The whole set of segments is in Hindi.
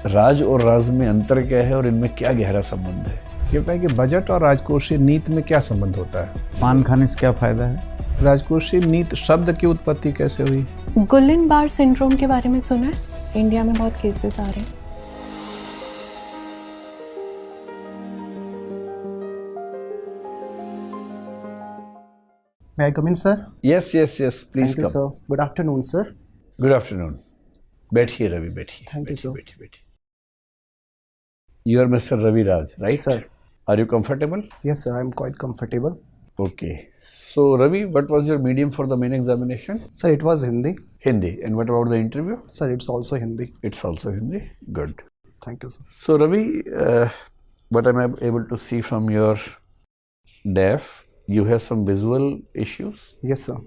राज और राज में अंतर क्या है और इनमें क्या गहरा संबंध है? ये बताएं कि बजट और राजकोषीय नीति में क्या संबंध होता है? पान खाने से क्या फायदा है? राजकोषीय नीति शब्द की उत्पत्ति कैसे हुई? गुलिन-बार सिंड्रोम के बारे में सुना है? इंडिया में बहुत केसेस आ रहे हैं। May I come in, sir? Yes, please Thank you, come. sir. Good afternoon, sir. Good afternoon. बैठिए रवि, बैठिए। Thank you, sir. बैठिए। You are Mr. Ravi Raj, right? Sir. Are you comfortable? Yes, sir. I'm quite comfortable. Okay. So Ravi, what was your medium for the main examination? Sir, it was Hindi. Hindi. And what about the interview? Sir, it's also Hindi. It's also Hindi. Good. Thank you, sir. So Ravi, what am I able to see from your DAF? You have some visual issues. Yes, sir.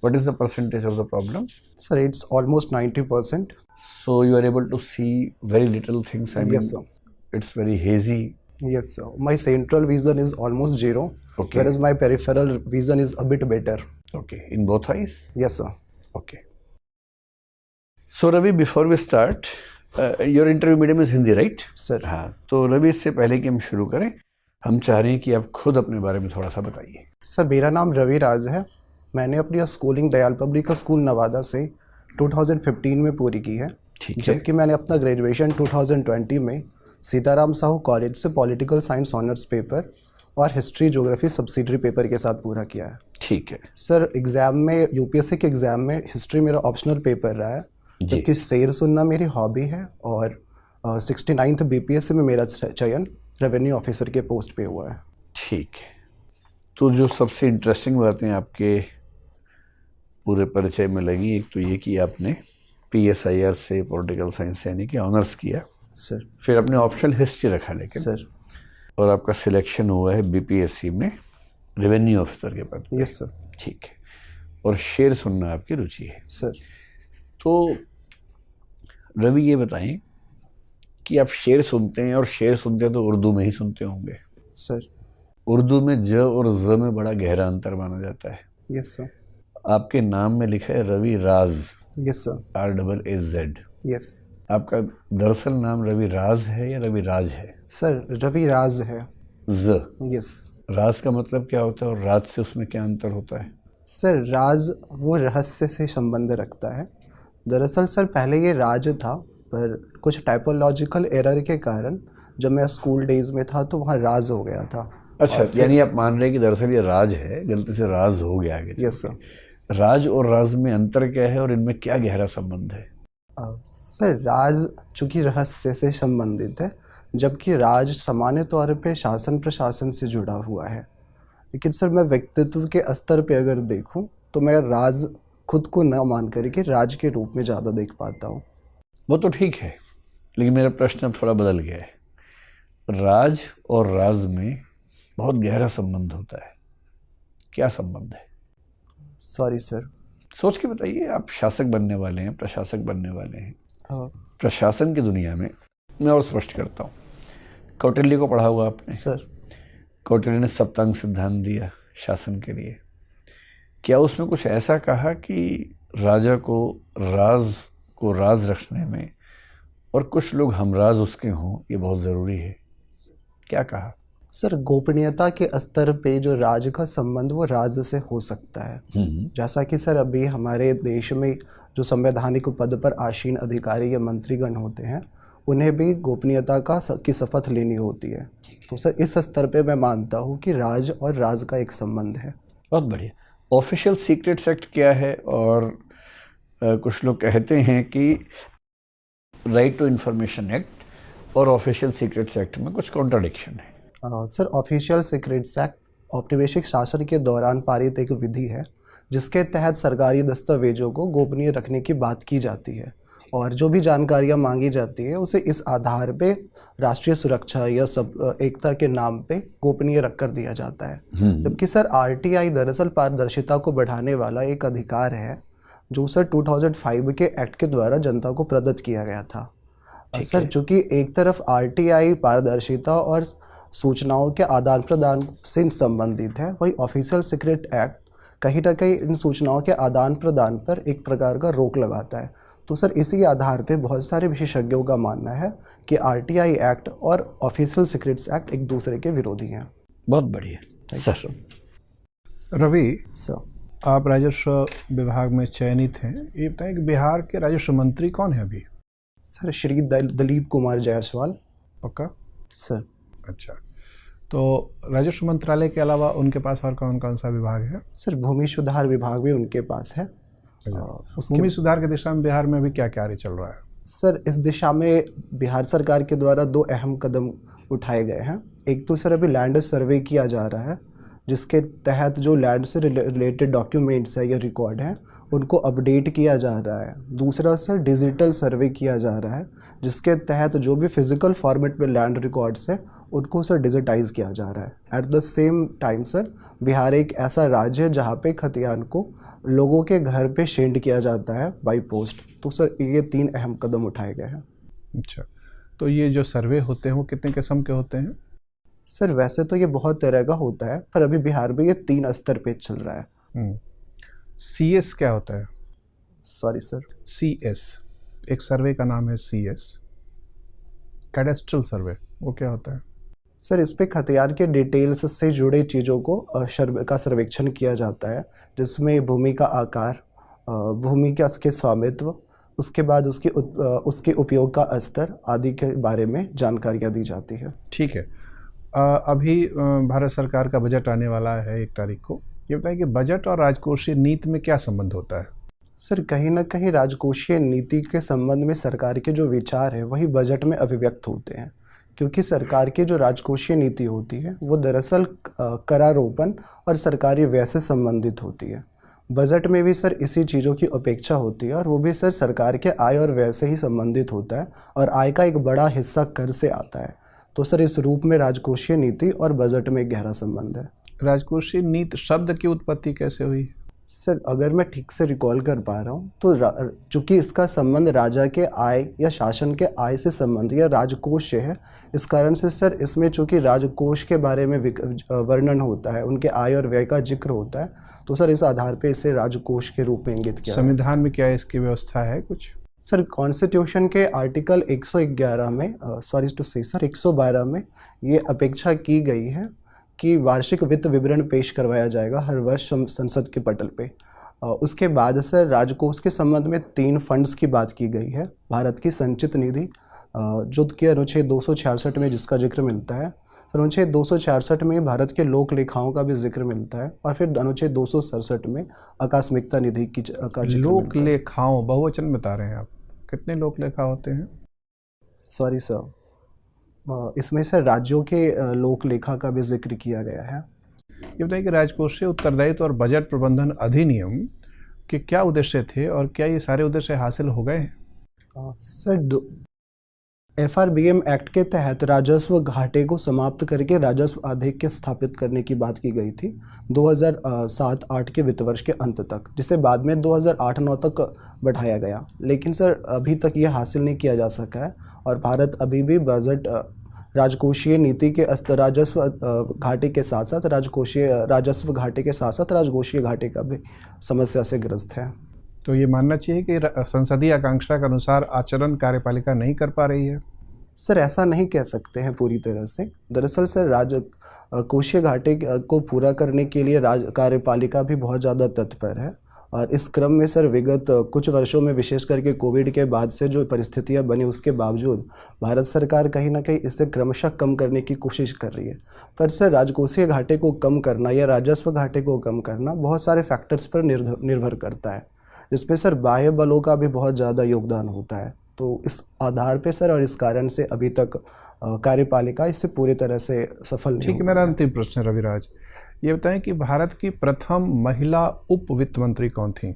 What is the percentage of the problem? Sir, it's almost 90%. So you are able to see very little things. I mean, Yes, sir. It's very hazy. Yes, sir. My central vision is almost zero, Okay. whereas my peripheral vision is a bit better. Okay. In both eyes? Yes, sir. Okay. So Ravi, before we start, your interview medium is Hindi, right? Sir. हाँ, तो रवि इससे पहले कि हम शुरू करें, हम चाह रहे हैं कि आप खुद अपने बारे में थोड़ा सा बताइए। सर, मेरा नाम रवि राज है। मैंने अपनी schooling Dayal public school Nawada से 2015 में पूरी की है। ठीक है। जबकि मैंने अपना ग्रेजुएशन 2020 में सीताराम साहू कॉलेज से पॉलिटिकल साइंस ऑनर्स पेपर और हिस्ट्री ज्योग्राफी सब्सिडरी पेपर के साथ पूरा किया है। ठीक है। सर, एग्ज़ाम में यूपीएससी के एग्ज़ाम में हिस्ट्री मेरा ऑप्शनल पेपर रहा है, जबकि शेर सुनना मेरी हॉबी है और 69th बीपीएससी में मेरा चयन रेवेन्यू ऑफिसर के पोस्ट पे हुआ है। ठीक है। तो जो सबसे इंटरेस्टिंग बातें आपके पूरे परिचय में लगी, एक तो ये कि आपने PSIR से पॉलिटिकल साइंस यानी कि ऑनर्स किया सर। फिर आपने ऑप्शनल हिस्ट्री रखा लेकिन सर। और आपका सिलेक्शन हुआ है BPSC में रेवेन्यू ऑफिसर के पद पे। Yes sir. ठीक है। और शेर सुनना आपकी रुचि है। सर। तो रवि ये बताएं कि आप शेर सुनते हैं, और शेर सुनते हैं तो उर्दू में ही सुनते होंगे। सर। उर्दू में ज और ज में बड़ा गहरा अंतर माना जाता है। Yes sir. आपके नाम में लिखा है Ravi Raj. Yes sir. RAAZ। Yes. आपका दरअसल नाम रवि राज है या रवि राज है? सर, रवि राज है। ज। यस। राज का मतलब क्या होता है और राज से उसमें क्या अंतर होता है? सर, राज वो रहस्य से संबंध रखता है। दरअसल सर, पहले ये राज था, पर कुछ टाइपोलॉजिकल एरर के कारण जब मैं स्कूल डेज में था तो वहाँ राज हो गया था। अच्छा, यानी आप मान रहे हैं कि दरअसल ये राज है, गलती से राज हो गया आगे। Yes sir. राज और राज में अंतर क्या है और इनमें क्या गहरा संबंध है? सर, राज चूँकि रहस्य से संबंधित है, जबकि राज सामान्य तौर पे शासन प्रशासन से जुड़ा हुआ है। लेकिन सर, मैं व्यक्तित्व के स्तर पे अगर देखूं तो मैं राज खुद को न मान करके राज के रूप में ज़्यादा देख पाता हूँ। वो तो ठीक है, लेकिन मेरा प्रश्न अब थोड़ा बदल गया है। राज और राज में बहुत गहरा संबंध होता है, क्या संबंध है? Sorry sir. सोच के बताइए। आप शासक बनने वाले हैं, प्रशासक बनने वाले हैं। प्रशासन की दुनिया में मैं और स्पष्ट करता हूँ, कौटिल्य को पढ़ा हुआ आपने? सर। कौटिल्य ने सप्तांग सिद्धांत दिया शासन के लिए। क्या उसमें कुछ ऐसा कहा कि राजा को राज रखने में और कुछ लोग हमराज उसके हों, ये बहुत ज़रूरी है? क्या कहा? सर, गोपनीयता के स्तर पे जो राज का संबंध वो राज से हो सकता है। जैसा कि सर अभी हमारे देश में जो संवैधानिक पद पर आसीन अधिकारी या मंत्रीगण होते हैं, उन्हें भी गोपनीयता की शपथ लेनी होती है। तो सर, इस स्तर पे मैं मानता हूँ कि राज और राज का एक संबंध है। बहुत बढ़िया। ऑफिशियल सीक्रेट्स एक्ट क्या है? और कुछ लोग कहते हैं कि राइट टू इंफॉर्मेशन एक्ट और ऑफिशियल सीक्रेट्स एक्ट में कुछ कॉन्ट्राडिक्शन है। सर, ऑफिशियल सीक्रेट्स एक्ट औपनिवेशिक शासन के दौरान पारित एक विधि है, जिसके तहत सरकारी दस्तावेजों को गोपनीय रखने की बात की जाती है, और जो भी जानकारियां मांगी जाती है उसे इस आधार पे राष्ट्रीय सुरक्षा या सब एकता के नाम पे गोपनीय रख कर दिया जाता है। जबकि सर, RTI दरअसल पारदर्शिता को बढ़ाने वाला एक अधिकार है, जो सर 2005 के एक्ट के द्वारा जनता को प्रदत्त किया गया था। सर, चूँकि एक तरफ RTI पारदर्शिता और सूचनाओं के आदान प्रदान से संबंधित है, वही ऑफिशियल सीक्रेट एक्ट कहीं ना कहीं इन सूचनाओं के आदान प्रदान पर एक प्रकार का रोक लगाता है। तो सर इसी आधार पे बहुत सारे विशेषज्ञों का मानना है कि आरटीआई एक्ट और ऑफिशियल सीक्रेट्स एक्ट एक दूसरे के विरोधी हैं। बहुत बढ़िया सर। रवि सर, आप राजस्व विभाग में चयनित हैं, ये बताएं कि बिहार के राजस्व मंत्री कौन है अभी? सर श्री दिलीप कुमार जायसवाल। पक्का? सर अच्छा, तो राजस्व मंत्रालय के अलावा उनके पास और कौन कौन सा विभाग है? सर भूमि सुधार विभाग भी उनके पास है। भूमि सुधार की दिशा में बिहार में अभी क्या कार्य चल रहा है? सर इस दिशा में बिहार सरकार के द्वारा 2 अहम कदम उठाए गए हैं। एक तो सर अभी लैंड सर्वे किया जा रहा है, जिसके तहत जो लैंड से रिलेटेड डॉक्यूमेंट्स है या रिकॉर्ड हैं उनको अपडेट किया जा रहा है। दूसरा सर डिजिटल सर्वे किया जा रहा है, जिसके तहत जो भी फिजिकल फॉर्मेट में लैंड रिकॉर्ड्स है उनको सर डिजिटाइज किया जा रहा है। At the same time sir Bihar एक ऐसा राज्य है जहाँ पे खतियान को लोगों के घर पे सेंड किया जाता है बाई पोस्ट। तो सर ये 3 अहम कदम उठाए गए हैं। अच्छा, तो ये जो सर्वे होते हैं वो कितने किस्म के होते हैं? सर वैसे तो ये बहुत तरह का होता है, पर अभी बिहार में ये 3 स्तर पे चल रहा है। CS क्या होता है? सॉरी सर, CS एक सर्वे का नाम है CS, कैडेस्ट्रल सर्वे, वो क्या होता है? सर इस पे खतियान के डिटेल्स से जुड़े चीज़ों को का सर्वेक्षण किया जाता है, जिसमें भूमि का आकार, भूमि का उसके स्वामित्व, उसके बाद उसके उपयोग का स्तर आदि के बारे में जानकारियाँ दी जाती है। ठीक है, अभी भारत सरकार का बजट आने वाला है 1 तारीख को। ये बताएं कि बजट और राजकोषीय नीति में क्या संबंध होता है? सर कहीं ना कहीं राजकोषीय नीति के संबंध में सरकार के जो विचार है वही बजट में अभिव्यक्त होते हैं, क्योंकि सरकार की जो राजकोषीय नीति होती है वो दरअसल करारोपण और सरकारी व्यय से संबंधित होती है। बजट में भी सर इसी चीज़ों की अपेक्षा होती है, और वो भी सर सरकार के आय और व्यय से ही संबंधित होता है, और आय का एक बड़ा हिस्सा कर से आता है। तो सर इस रूप में राजकोषीय नीति और बजट में एक गहरा संबंध है। राजकोषीय नीति शब्द की उत्पत्ति कैसे हुई? सर अगर मैं ठीक से रिकॉल कर पा रहा हूँ तो चूँकि इसका संबंध राजा के आय या शासन के आय से संबंध या राजकोष से है, इस कारण से सर इसमें चूँकि राजकोष के बारे में वर्णन होता है, उनके आय और व्यय का जिक्र होता है, तो सर इस आधार पे इसे राजकोष के रूप में इंगित किया। संविधान में क्या इसकी व्यवस्था है कुछ? सर कॉन्स्टिट्यूशन के आर्टिकल 111 में सॉरी टू से सर 112 में ये अपेक्षा की गई है कि वार्षिक वित्त विवरण पेश करवाया जाएगा हर वर्ष संसद के पटल पे। उसके बाद सर राजकोष के संबंध में 3 फंड्स की बात की गई है। भारत की संचित निधि जो कि अनुच्छेद 266 में जिसका जिक्र मिलता है, फिर अनुच्छेद 266 में भारत के लोक लेखाओं का भी जिक्र मिलता है, और फिर अनुच्छेद 267 में आकस्मिकता निधि की का जिक्र। लोक लेखाओं बहुवचन बता रहे हैं आप, कितने लोक लेखा होते हैं? सॉरी सर, इसमें सर राज्यों के लोक लेखा का भी जिक्र किया गया है। ये बताइए कि राजकोषीय उत्तरदायित्व और बजट प्रबंधन अधिनियम के क्या उद्देश्य थे और क्या ये सारे उद्देश्य हासिल हो गए हैं? सर FRBM एक्ट के तहत राजस्व घाटे को समाप्त करके राजस्व आधिक्य स्थापित करने की बात की गई थी 2007-8 के वित्त वर्ष के अंत तक, जिसे बाद में 2008-9 तक बढ़ाया गया। लेकिन सर अभी तक ये हासिल नहीं किया जा सका है, और भारत अभी भी बजट राजकोषीय नीति के राजस्व घाटे के साथ साथ राजस्व घाटे के साथ साथ राजकोषीय घाटे का भी समस्या से ग्रस्त है। तो ये मानना चाहिए कि संसदीय आकांक्षा के अनुसार आचरण कार्यपालिका नहीं कर पा रही है? सर ऐसा नहीं कह सकते हैं पूरी तरह से। दरअसल सर राजकोषीय घाटे को पूरा करने के लिए कार्यपालिका भी बहुत ज़्यादा तत्पर है, और इस क्रम में सर विगत कुछ वर्षों में विशेष करके कोविड के बाद से जो परिस्थितियां बनी उसके बावजूद भारत सरकार कहीं ना कहीं इसे क्रमशः कम करने की कोशिश कर रही है। पर सर राजकोषीय घाटे को कम करना या राजस्व घाटे को कम करना बहुत सारे फैक्टर्स पर निर्भर करता है, जिसमें सर बाह्य बलों का भी बहुत ज़्यादा योगदान होता है। तो इस आधार पे सर और इस कारण से अभी तक कार्यपालिका इससे पूरी तरह से सफल नहीं। ठीक है, मेरा अंतिम प्रश्न रविराज, ये बताएं कि भारत की प्रथम महिला उप वित्त मंत्री कौन थी?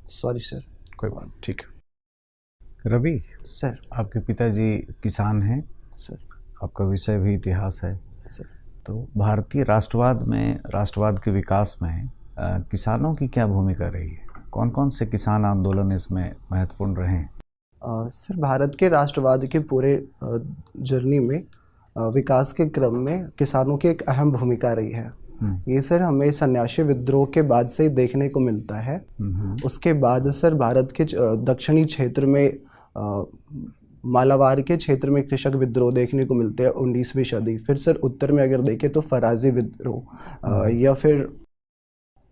सॉरी सर, कोई बात, ठीक है। रवि सर, आपके पिताजी किसान हैं सर, आपका विषय भी इतिहास है सर। तो भारतीय राष्ट्रवाद के विकास में किसानों की क्या भूमिका रही है? कौन कौन से किसान आंदोलन इसमें महत्वपूर्ण रहे हैं? सर भारत के राष्ट्रवाद के पूरे जर्नी में विकास के क्रम में किसानों की एक अहम भूमिका रही है। ये सर हमें सन्यासी विद्रोह के बाद से ही देखने को मिलता है। उसके बाद सर भारत के दक्षिणी क्षेत्र में मालाबार के क्षेत्र में कृषक विद्रोह देखने को मिलते हैं 19वीं सदी। फिर सर उत्तर में अगर देखें तो फराजी विद्रोह या फिर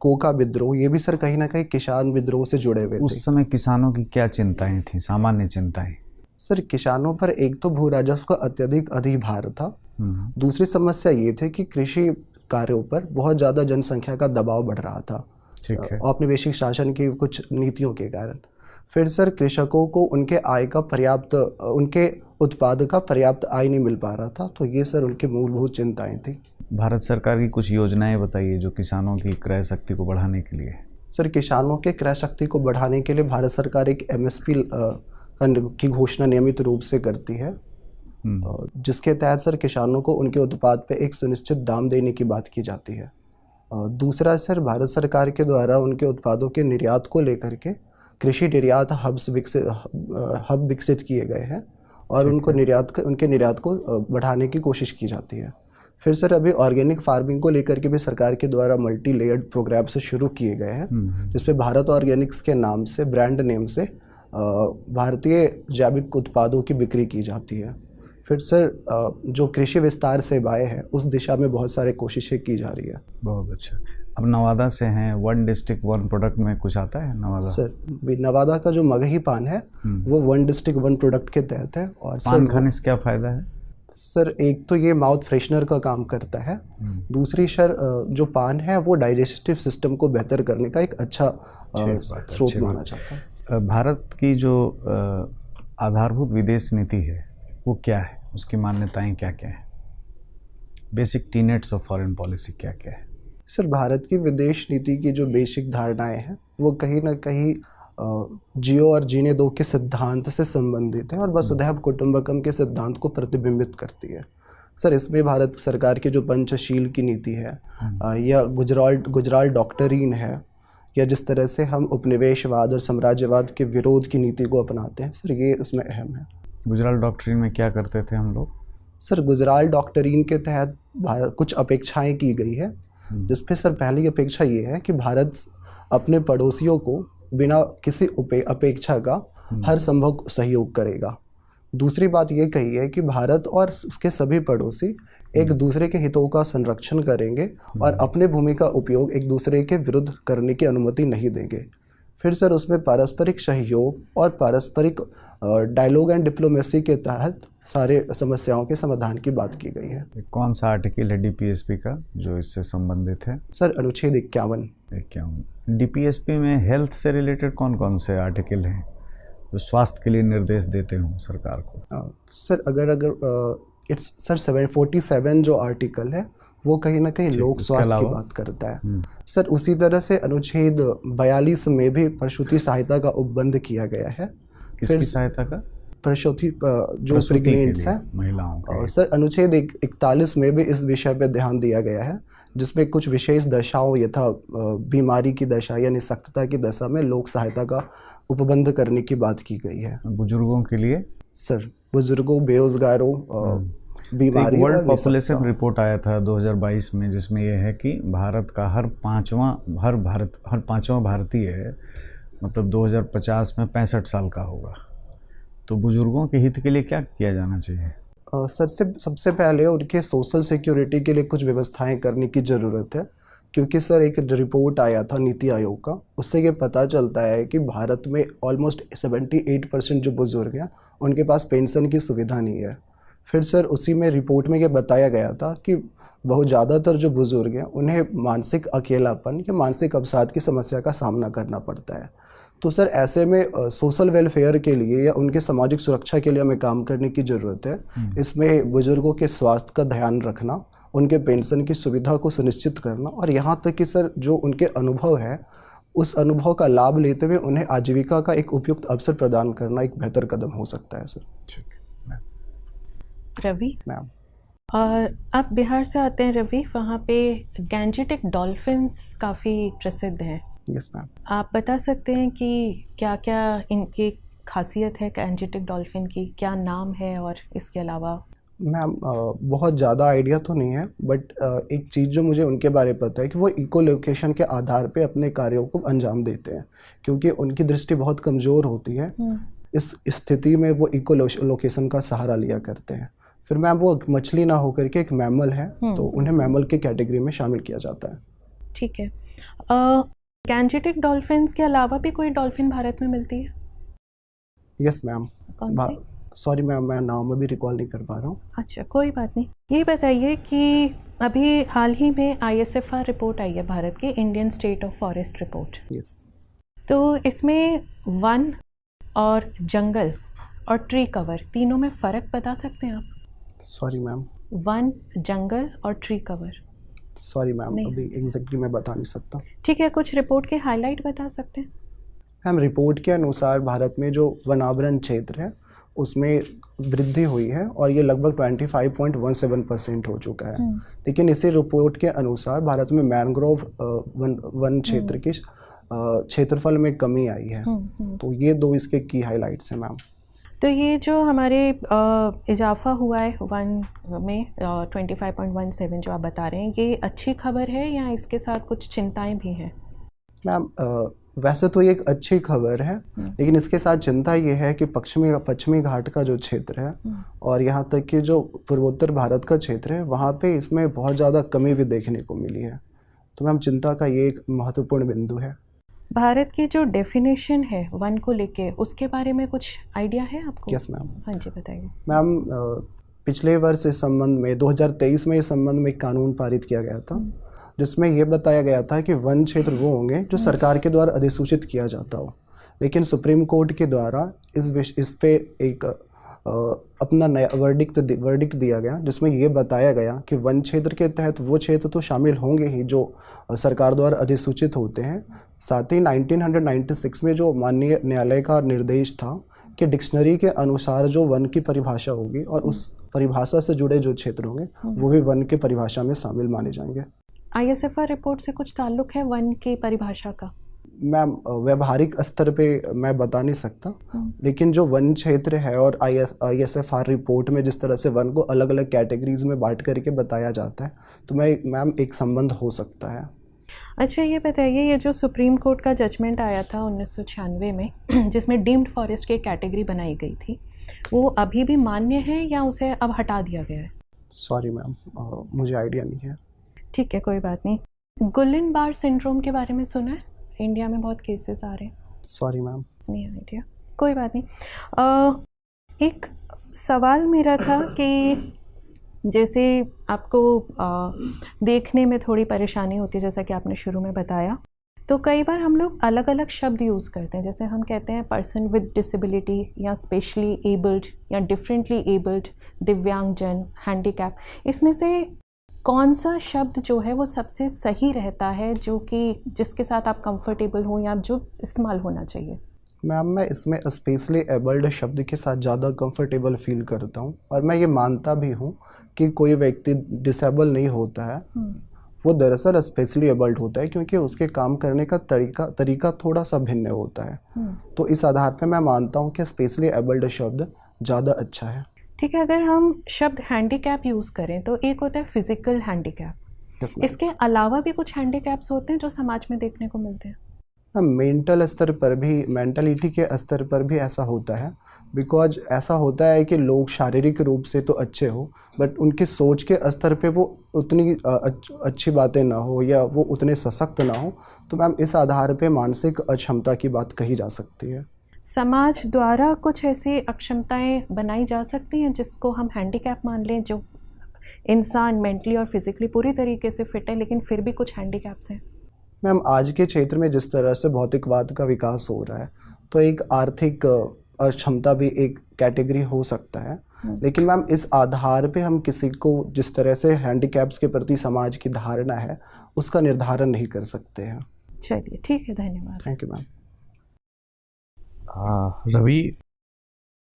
कोका विद्रोह, ये भी सर कहीं ना कहीं किसान विद्रोह से जुड़े हुए थे। उस समय किसानों की क्या चिंताएं थी, सामान्य चिंताएं? सर किसानों पर एक तो भू राजस्व का अत्यधिक अधिभार था, दूसरी समस्या ये थी कि कृषि कार्यों पर बहुत ज़्यादा जनसंख्या का दबाव बढ़ रहा था औपनिवेशिक शासन की कुछ नीतियों के कारण। फिर सर कृषकों को उनके उनके उत्पाद का पर्याप्त आय नहीं मिल पा रहा था, तो ये सर उनकी मूलभूत चिंताएं थी। भारत सरकार की कुछ योजनाएं बताइए जो किसानों की क्रय शक्ति को बढ़ाने के लिए। सर किसानों के क्रय शक्ति को बढ़ाने के लिए भारत सरकार एक MSP की घोषणा नियमित रूप से करती है, जिसके तहत सर किसानों को उनके उत्पाद पे एक सुनिश्चित दाम देने की बात की जाती है। दूसरा सर भारत सरकार के द्वारा उनके उत्पादों के निर्यात को लेकर के कृषि निर्यात हब विकसित किए गए हैं और उनके निर्यात को बढ़ाने की कोशिश की जाती है। फिर सर अभी ऑर्गेनिक फार्मिंग को लेकर के भी सरकार के द्वारा मल्टी लेयर्ड प्रोग्राम से शुरू किए गए हैं, जिसपे भारत ऑर्गेनिक्स के नाम से, ब्रांड नेम से भारतीय जैविक उत्पादों की बिक्री की जाती है। फिर सर जो कृषि विस्तार सेवाएं हैं उस दिशा में बहुत सारे कोशिशें की जा रही है। बहुत अच्छा। अब नवादा से हैं, 1 डिस्ट्रिक्ट 1 प्रोडक्ट में कुछ आता है नवादा? सर नवादा का जो मगही पान है वो 1 डिस्ट्रिक्ट 1 प्रोडक्ट के तहत है। और पान खाने से क्या फ़ायदा है? सर एक तो ये माउथ फ्रेशनर का काम करता है, दूसरी सर जो पान है वो डाइजेस्टिव सिस्टम को बेहतर करने का एक अच्छा स्रोत माना जाता है। भारत की जो आधारभूत विदेश नीति है वो क्या है, उसकी मान्यताएं क्या क्या है? Basic tenets of foreign policy क्या क्या है? सर भारत की विदेश नीति की जो बेसिक धारणाएं हैं वो कहीं ना कहीं जियो और जीने दो के सिद्धांत से संबंधित है और वसुधैव कुटुंबकम के सिद्धांत को प्रतिबिंबित करती है। सर इसमें भारत सरकार की जो पंचशील की नीति है या गुजराल डॉक्टरीन है, या जिस तरह से हम उपनिवेशवाद और साम्राज्यवाद के विरोध की नीति को अपनाते हैं, सर ये उसमें अहम है। गुजराल डॉक्ट्रिन में क्या करते थे हम लोग? सर गुजराल डॉक्ट्रिन के तहत कुछ अपेक्षाएं की गई है, जिसपे सर पहली अपेक्षा ये है कि भारत अपने पड़ोसियों को बिना किसी अपेक्षा का हर संभव सहयोग करेगा। दूसरी बात ये कही है कि भारत और उसके सभी पड़ोसी एक दूसरे के हितों का संरक्षण करेंगे और अपने भूमि का उपयोग एक दूसरे के विरुद्ध करने की अनुमति नहीं देंगे। फिर सर उसमें पारस्परिक सहयोग और पारस्परिक डायलॉग एंड डिप्लोमेसी के तहत सारे समस्याओं के समाधान की बात की गई है। कौन सा आर्टिकल है DPSP का जो इससे संबंधित है? सर अनुच्छेद 51। DPSP में हेल्थ से रिलेटेड कौन कौन से आर्टिकल हैं जो स्वास्थ्य के लिए निर्देश देते हों सरकार को? सर अगर इट्स सर 747 जो आर्टिकल है वो कहीं ना कहीं लोक स्वास्थ्य की बात करता है। सर उसी तरह से अनुच्छेद 42 में भी प्रसूति सहायता का उपबंध किया गया है। किसकी सहायता का? प्रसूति जो प्रेग्नेंट्स हैं महिलाओं का। सर अनुच्छेद 41 में भी इस विषय पर ध्यान दिया गया है, जिसमें कुछ विशेष दशाओं यथा बीमारी की दशा या निःशक्तता की दशा में लोक सहायता का उपबंध करने की बात की गई है। बुजुर्गों के लिए? सर बुजुर्गों, बेरोजगारों, बीमारी। वर्ल्ड पॉपुलेशन रिपोर्ट आया था 2022 में, जिसमें यह है कि भारत का हर पांचवा भारतीय मतलब 2050 में 65 साल का होगा। तो बुजुर्गों के हित के लिए क्या किया जाना चाहिए? सर सबसे पहले उनके सोशल सिक्योरिटी के लिए कुछ व्यवस्थाएं करने की ज़रूरत है, क्योंकि सर एक रिपोर्ट आया था नीति आयोग का, उससे ये पता चलता है कि भारत में ऑलमोस्ट 78% जो बुजुर्ग हैं उनके पास पेंशन की सुविधा नहीं है। फिर सर उसी में रिपोर्ट में ये बताया गया था कि बहुत ज़्यादातर जो बुजुर्ग हैं उन्हें मानसिक अकेलापन या मानसिक अवसाद की समस्या का सामना करना पड़ता है। तो सर ऐसे में सोशल वेलफेयर के लिए या उनके सामाजिक सुरक्षा के लिए हमें काम करने की ज़रूरत है। इसमें बुजुर्गों के स्वास्थ्य का ध्यान रखना, उनके पेंशन की सुविधा को सुनिश्चित करना और यहाँ तक कि सर जो उनके अनुभव है उस अनुभव का लाभ लेते हुए उन्हें आजीविका का एक उपयुक्त अवसर प्रदान करना एक बेहतर कदम हो सकता है। सर ठीक। रवि मैम, और आप बिहार से आते हैं रवि, वहाँ पे गैंजेटिक डॉल्फिन्स काफ़ी प्रसिद्ध हैं। Yes ma'am. आप बता सकते हैं कि क्या क्या इनकी खासियत है गैंजेटिक डॉल्फिन की, क्या नाम है और इसके अलावा? मैम बहुत ज़्यादा आइडिया तो नहीं है, बट एक चीज़ जो मुझे उनके बारे में पता है कि वो इको लोकेशन के आधार पे अपने कार्यों को अंजाम देते हैं, क्योंकि उनकी दृष्टि बहुत कमज़ोर होती है। इस स्थिति में वो इको लोकेशन का सहारा लिया करते हैं। फिर मैम वो मछली ना होकर के एक मैमल है, तो उन्हें मैमल के कैटेगरी में शामिल किया जाता है। ठीक है। गैंजेटिक डॉल्फिन्स के अलावा भी कोई डॉल्फिन भारत में मिलती है? Yes ma'am. कौन सी? सॉरी मैम, मैं नाम अभी रिकॉल नहीं कर पा रहा हूँ। अच्छा, कोई बात नहीं। ये बताइए कि अभी हाल ही में ISFR रिपोर्ट आई है भारत की, Indian state of forest report. Yes. तो इसमें वन और जंगल और ट्री कवर तीनों में फ़र्क बता सकते हैं आप? Sorry ma'am. वन, जंगल और ट्री कवर। सॉरी मैम, अभी एग्जैक्टली मैं बता नहीं सकता। ठीक है, कुछ रिपोर्ट के हाईलाइट बता सकते हैं? मैम रिपोर्ट के अनुसार भारत में जो वनावरण क्षेत्र है उसमें वृद्धि हुई है और ये लगभग 25.17% हो चुका है। लेकिन इसी रिपोर्ट के अनुसार भारत में मैंग्रोव वन क्षेत्र के क्षेत्रफल में कमी आई है। तो ये दो इसके की हाइलाइट्स हैं मैम। तो ये जो हमारे इजाफा हुआ है वन में 25.17 जो आप बता रहे हैं, ये अच्छी खबर है या इसके साथ कुछ चिंताएं भी हैं? मैम वैसे तो ये एक अच्छी खबर है, लेकिन इसके साथ चिंता ये है कि पश्चिमी घाट का जो क्षेत्र है और यहाँ तक कि जो पूर्वोत्तर भारत का क्षेत्र है, वहाँ पे इसमें बहुत ज़्यादा कमी भी देखने को मिली है। तो मैम चिंता का ये एक महत्वपूर्ण बिंदु है। भारत की जो डेफिनेशन है वन को लेके, उसके बारे में कुछ आइडिया है आपको? Yes ma'am. हाँ जी, बताइए मैम। पिछले वर्ष इस संबंध में 2023 में इस संबंध में एक कानून पारित किया गया था, जिसमें यह बताया गया था कि वन क्षेत्र वो होंगे जो सरकार के द्वारा अधिसूचित किया जाता हो। लेकिन सुप्रीम कोर्ट के द्वारा इस पे एक अपना नया वर्डिक्ट दिया गया, जिसमें यह बताया गया कि वन क्षेत्र के तहत वो क्षेत्र तो शामिल होंगे ही जो सरकार द्वारा अधिसूचित होते हैं। साथ ही 1996 में जो माननीय न्यायालय का निर्देश था कि डिक्शनरी के अनुसार जो वन की परिभाषा होगी और उस परिभाषा से जुड़े जो क्षेत्र होंगे वो भी वन की परिभाषा में शामिल माने जाएंगे। ISFR रिपोर्ट से कुछ ताल्लुक है वन की परिभाषा का? मैम व्यवहारिक स्तर पे मैं बता नहीं सकता, लेकिन जो वन क्षेत्र है और ISFR रिपोर्ट में जिस तरह से वन को अलग अलग कैटेगरीज में बांट करके बताया जाता है, तो मैम एक संबंध हो सकता है। अच्छा, ये बताइए, ये जो सुप्रीम कोर्ट का जजमेंट आया था 1996 में जिसमें डीम्ड फॉरेस्ट की कैटेगरी बनाई गई थी, वो अभी भी मान्य है या उसे अब हटा दिया गया है? सॉरी मैम, मुझे आइडिया नहीं है। ठीक है, कोई बात नहीं। गुलिन-बार सिंड्रोम के बारे में सुना है? इंडिया में बहुत केसेस आ रहे हैं। सॉरी मैम, नहीं आइडिया, कोई बात नहीं। एक सवाल मेरा था कि जैसे आपको देखने में थोड़ी परेशानी होती है, जैसा कि आपने शुरू में बताया, तो कई बार हम लोग अलग अलग शब्द यूज़ करते हैं। जैसे हम कहते हैं पर्सन विद डिसेबिलिटी या स्पेशली एबल्ड या डिफरेंटली एबल्ड, दिव्यांगजन, हैंडीकैप। इसमें से कौन सा शब्द जो है वो सबसे सही रहता है, जो कि जिसके साथ आप कंफर्टेबल हो या जो इस्तेमाल होना चाहिए? मैम मैं इसमें स्पेशली एबल्ड शब्द के साथ ज़्यादा कंफर्टेबल फील करता हूँ, और मैं ये मानता भी हूँ कि कोई व्यक्ति डिसेबल नहीं होता है, वो दरअसल स्पेशली एबल्ड होता है, क्योंकि उसके काम करने का तरीका थोड़ा सा भिन्न होता है। तो इस आधार पे मैं मानता हूँ कि स्पेशली एबल्ड शब्द ज़्यादा अच्छा है। ठीक है, अगर हम शब्द हैंडीकैप यूज़ करें तो एक होता है फिजिकल हैंडीकैप, इसके अलावा भी कुछ हैंडीकैप्स होते हैं जो समाज में देखने को मिलते हैं? मेंटल स्तर पर भी, मेंटलिटी के स्तर पर भी ऐसा होता है। बिकॉज ऐसा होता है कि लोग शारीरिक रूप से तो अच्छे हो, बट उनकी सोच के स्तर पे वो उतनी अच्छी बातें ना हो या वो उतने सशक्त ना हो, तो मैम इस आधार पे मानसिक अक्षमता की बात कही जा सकती है। समाज द्वारा कुछ ऐसी अक्षमताएं बनाई जा सकती हैं जिसको हम हैंडीकैप मान लें, जो इंसान मेंटली और फिजिकली पूरी तरीके से फिट है लेकिन फिर भी कुछ हैंडीकैप्स हैं? मैम आज के क्षेत्र में जिस तरह से भौतिकवाद का विकास हो रहा है, तो एक आर्थिक अक्षमता भी एक कैटेगरी हो सकता है। लेकिन मैम इस आधार पे हम किसी को जिस तरह से हैंडीकैप्स के प्रति समाज की धारणा है उसका निर्धारण नहीं कर सकते हैं। चलिए ठीक है, धन्यवाद। Thank you ma'am. रवि,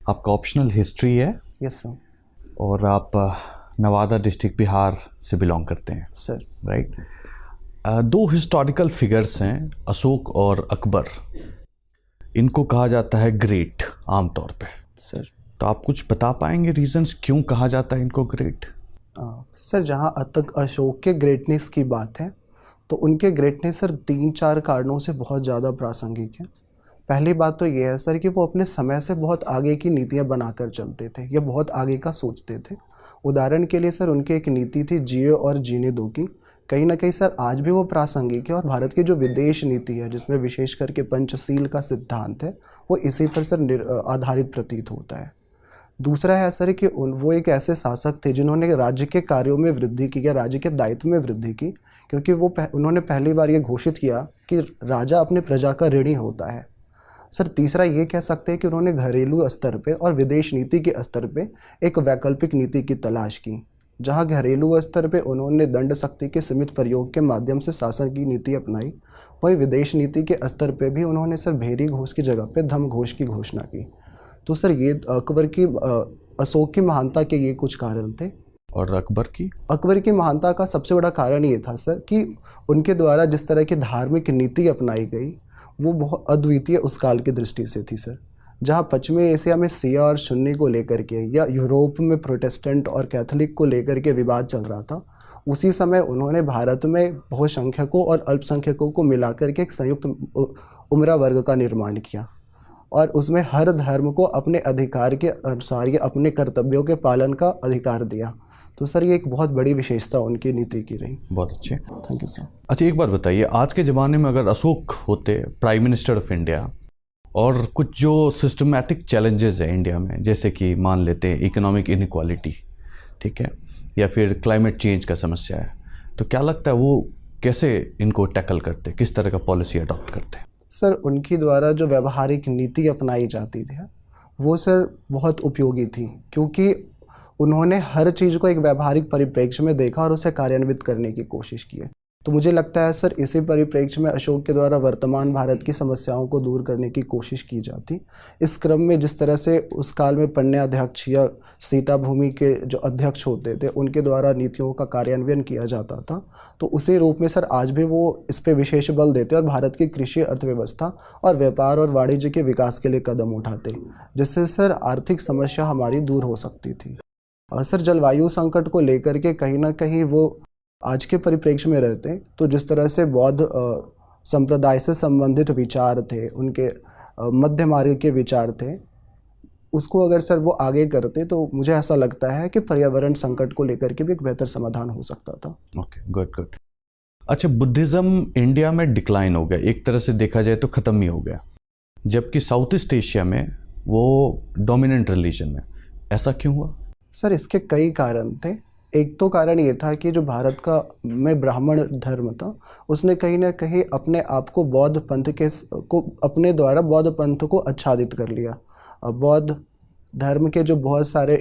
आपका ऑप्शनल हिस्ट्री है? Yes sir. और आप नवादा डिस्ट्रिक्ट बिहार से बिलोंग करते हैं सर? राइट। दो हिस्टोरिकल फिगर्स हैं, अशोक और अकबर। इनको कहा जाता है ग्रेट आमतौर पे। सर? तो आप कुछ बता पाएंगे रीजंस क्यों कहा जाता है इनको ग्रेट? सर जहाँ तक अशोक के ग्रेटनेस की बात है तो उनके ग्रेटनेस सर 3-4 कारणों से बहुत ज़्यादा प्रासंगिक है। पहली बात तो ये है सर कि वो अपने समय से बहुत आगे की नीतियाँ बनाकर चलते थे या बहुत आगे का सोचते थे। उदाहरण के लिए सर उनकी एक नीति थी जियो और जीने दो की, कहीं ना कहीं सर आज भी वो प्रासंगिक है और भारत की जो विदेश नीति है जिसमें विशेष करके पंचशील का सिद्धांत है वो इसी पर सर आधारित प्रतीत होता है। दूसरा है सर कि वो एक ऐसे शासक थे जिन्होंने राज्य के कार्यों में वृद्धि की या राज्य के दायित्व में वृद्धि की, क्योंकि उन्होंने पहली बार ये घोषित किया कि राजा अपने प्रजा का ऋणी होता है। सर तीसरा ये कह सकते हैं कि उन्होंने घरेलू स्तर पे और विदेश नीति के स्तर पे एक वैकल्पिक नीति की तलाश की, जहां घरेलू स्तर पे उन्होंने दंड शक्ति के सीमित प्रयोग के माध्यम से शासन की नीति अपनाई, वही विदेश नीति के स्तर पे भी उन्होंने सर भेरी घोष की जगह पे धम घोष की घोषणा की। तो सर ये अशोक की महानता के ये कुछ कारण थे। और अकबर की महानता का सबसे बड़ा कारण ये था सर कि उनके द्वारा जिस तरह की धार्मिक नीति अपनाई गई वो बहुत अद्वितीय उस काल की दृष्टि से थी सर। जहाँ पश्चिमी एशिया में शिया और सुन्नी को लेकर के या यूरोप में प्रोटेस्टेंट और कैथोलिक को लेकर के विवाद चल रहा था, उसी समय उन्होंने भारत में बहुसंख्यकों और अल्पसंख्यकों को मिलाकर के एक संयुक्त उमरा वर्ग का निर्माण किया और उसमें हर धर्म को अपने अधिकार के अनुसार या अपने कर्तव्यों के पालन का अधिकार दिया। तो सर ये एक बहुत बड़ी विशेषता उनकी नीति की रही। बहुत अच्छे, थैंक यू सर। अच्छा एक बात बताइए, आज के ज़माने में अगर अशोक होते प्राइम मिनिस्टर ऑफ इंडिया और कुछ जो सिस्टमैटिक चैलेंजेस है इंडिया में, जैसे कि मान लेते हैं इकोनॉमिक इनइक्वालिटी, ठीक है, या फिर क्लाइमेट चेंज का समस्या है, तो क्या लगता है वो कैसे इनको टैकल करते, किस तरह का पॉलिसी अडॉप्ट करते? सर उनकी द्वारा जो व्यवहारिक नीति अपनाई जाती थी वो सर बहुत उपयोगी थी, क्योंकि उन्होंने हर चीज़ को एक व्यवहारिक परिप्रेक्ष्य में देखा और उसे कार्यान्वित करने की कोशिश की है। तो मुझे लगता है सर इसी परिप्रेक्ष्य में अशोक के द्वारा वर्तमान भारत की समस्याओं को दूर करने की कोशिश की जाती। इस क्रम में जिस तरह से उस काल में पण्याध्यक्ष या सीता भूमि के जो अध्यक्ष होते थे उनके द्वारा नीतियों का कार्यान्वयन किया जाता था, तो उसी रूप में सर आज भी वो इस पर विशेष बल देते और भारत की कृषि अर्थव्यवस्था और व्यापार और वाणिज्य के विकास के लिए कदम उठाते, जिससे सर आर्थिक समस्या हमारी दूर हो सकती थी। और सर जलवायु संकट को लेकर के कहीं ना कहीं वो आज के परिप्रेक्ष्य में रहते, तो जिस तरह से बौद्ध संप्रदाय से संबंधित विचार थे, उनके मध्य मार्ग के विचार थे, उसको अगर सर वो आगे करते तो मुझे ऐसा लगता है कि पर्यावरण संकट को लेकर के भी एक बेहतर समाधान हो सकता था। Okay, good good. अच्छा, बुद्धिज़्म इंडिया में डिक्लाइन हो गया, एक तरह से देखा जाए तो ख़त्म ही हो गया, जबकि साउथ ईस्ट एशिया में वो डोमिनेंट रिलीजन है, ऐसा क्यों हुआ? सर इसके कई कारण थे। एक तो कारण ये था कि जो भारत का में ब्राह्मण धर्म था उसने कहीं ना कहीं अपने आप को बौद्ध पंथ को अपने द्वारा बौद्ध पंथ को आच्छादित कर लिया। बौद्ध धर्म के जो बहुत सारे